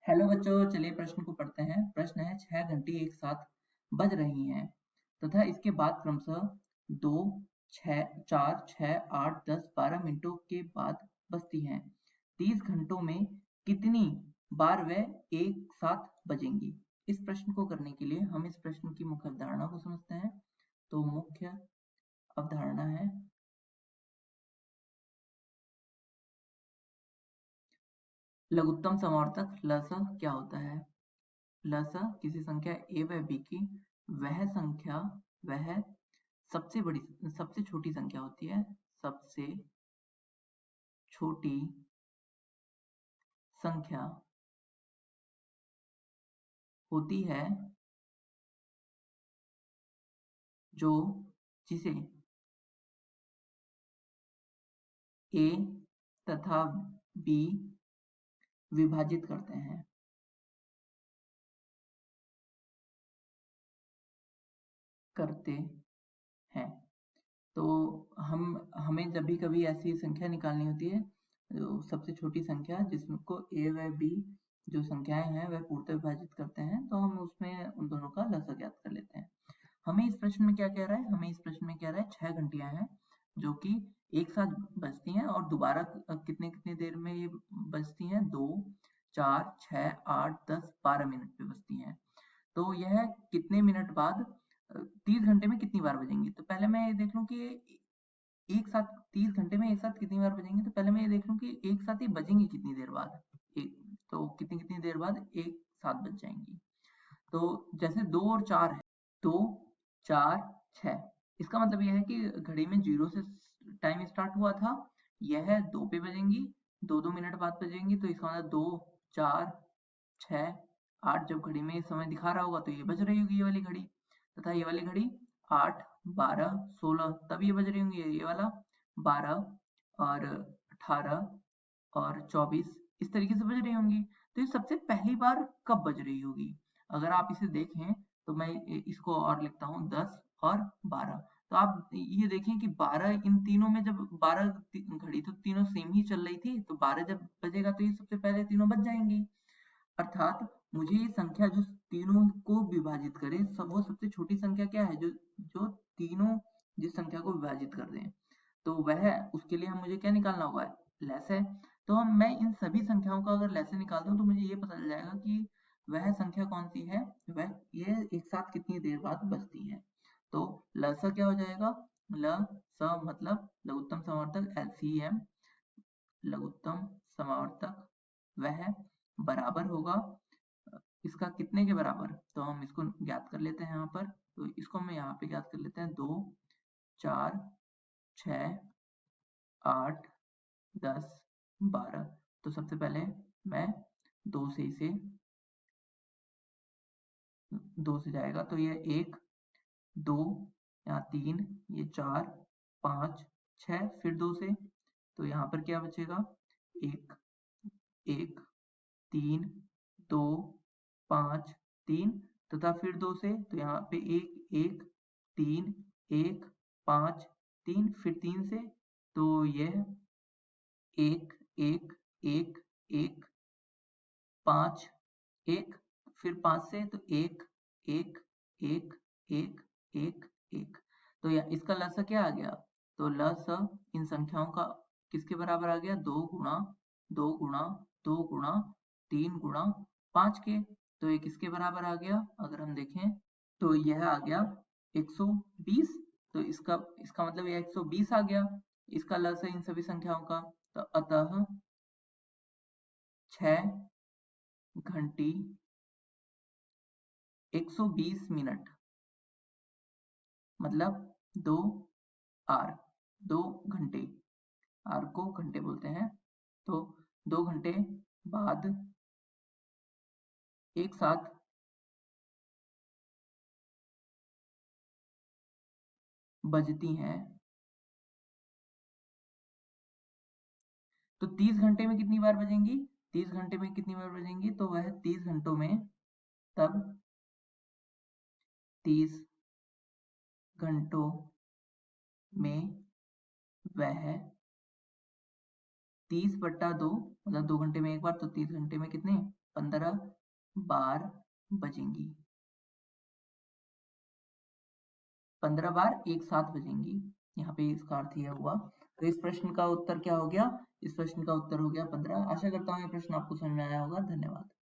Hello बच्चों, चलिए प्रश्न को पढ़ते हैं। प्रश्न है 6 घंटी एक साथ बज रही हैं तथा इसके बाद क्रमशः 2, 6, 4, 6, 8, 10, 12 मिनटों के बाद बजती हैं। 30 घंटों में कितनी बार वह एक साथ बजेंगी? इस प्रश्न को करने के लिए हम इस प्रश्न की मुख्य अवधारणा को समझते हैं। तो मुख्य अवधारणा है लघुत्तम समावर्तक लस क्या होता है? लस किसी संख्या a व b की वह सबसे छोटी संख्या होती है। सबसे छोटी संख्या होती है जो जिसे a तथा b विभाजित करते हैं। तो हमें जब भी कभी ऐसी संख्या निकालनी होती है, तो सबसे छोटी संख्या जिसको a व b जो संख्याएं हैं वह पूर्णतः विभाजित करते हैं, तो हम उसमें उन दोनों का लसा ज्ञात कर लेते हैं। हमें इस प्रश्न में क्या कह रहा है? हमें इस प्रश्न में कह रहा है 6 घंटियां हैं जो कि एक साथ बजती हैं और दोबारा कितने कितनी देर में ये बजती हैं? 2, 4, 6, 8, 10, 12 मिनट पे बजती हैं। तो यह कितने मिनट बाद 30 घंटे में कितनी बार बजेंगी? तो पहले मैं ये देख लूं कि एक साथ 30 घंटे में एक साथ कितनी बार बजेंगी। तो पहले मैं ये देख लूं कि एक साथ ही बजेंगी कितनी देर बाद। तो कितनी कितनी देर बाद एक साथ बज जाएंगी। तो जैसे 2 और 4 है, 2, 4, 6, इसका मतलब यह है कि घड़ी में 0 से टाइम स्टार्ट हुआ था, यह 2 पे बजेंगी, 2-2 मिनट बाद बजेंगी। तो इसका मतलब 2, 4, 6, 8 जब घड़ी में समय दिखा रहा होगा तो ये बज रही होगी ये वाली घड़ी, तथा ये वाली घड़ी 8, 12, 16 तब ये बज रही होंगी, ये वाला 12 और 18 और 24 इस तरीके से बज रही होंगी। तो ये सबसे पहली बार कब बज रही होगी? अगर आप इसे देखें तो मैं इसको और लिखता हूँ 10 और 12। तो आप ये देखें कि 12 इन तीनों में, जब 12 घड़ी तो तीनों सेम ही चल रही थी, तो 12 जब बजेगा तो ये सबसे पहले तीनों बज जाएंगी। अर्थात मुझे ये संख्या जो तीनों को विभाजित करे, वो सबसे छोटी संख्या क्या है जो जो तीनों जिस संख्या को विभाजित कर दें, तो वह उसके लिए मुझे क्या निकालना होगा? लैसे। तो मैं इन सभी संख्याओं का अगर लैसे निकाल दूं तो मुझे ये पता चल जाएगा कि वह संख्या कौन सी है, वह ये एक साथ कितनी देर बाद बजती है। तो लसा क्या हो जाएगा? ल स मतलब लघुत्तम समावर्तक LCM, लघुत्तम समावर्तक वह बराबर होगा इसका कितने के बराबर? तो हम इसको ज्ञात कर लेते हैं यहाँ पर। तो इसको हम यहाँ पे ज्ञात कर लेते हैं। 2, 4, 6, 8, 10, 12। तो सबसे पहले मैं 2 से इसे 2 से जाएगा तो ये 1, 2, यहाँ 3, ये 4, 5, 6, फिर 2 से, तो यहाँ पर क्या बचेगा? 1, 1, 3, 2, 5, 3 तथा फिर 2 से, तो यहाँ पे 1, 1, 3, 1, 5, 3 फिर 3 से, तो यह 1, 1, 1, 1, 5, 1 फिर 5 से, तो 1, 1, 1, 1, 1, 1। तो यह इसका लसा क्या आ गया? तो लसा इन संख्याओं का किसके बराबर आ गया? 2 गुणा 2 गुणा 2 गुणा 3 गुणा 5 के। तो ये किसके बराबर आ गया? अगर हम देखें तो यह आ गया 120। तो इसका इसका मतलब यह 120 आ गया इसका लस है इन सभी संख्याओं का। तो अतः 6 घंटी 120 मिनट मतलब 2 आर, 2 घंटे, आर को घंटे बोलते हैं। तो 2 घंटे बाद एक साथ बजती हैं। तो 30 घंटे में कितनी बार बजेंगी? 30 घंटे में कितनी बार बजेंगी? तो वह 30 घंटों में तब 30 घंटों में वह 30/2 मतलब 2 घंटे में एक बार, तो 30 घंटे में कितने? 15 बार बजेंगी। 15 बार एक साथ बजेंगी, यहाँ पे इसका अर्थ यह हुआ। तो इस प्रश्न का उत्तर क्या हो गया? इस प्रश्न का उत्तर हो गया 15। आशा करता हूँ यह प्रश्न आपको समझ में आया होगा। धन्यवाद।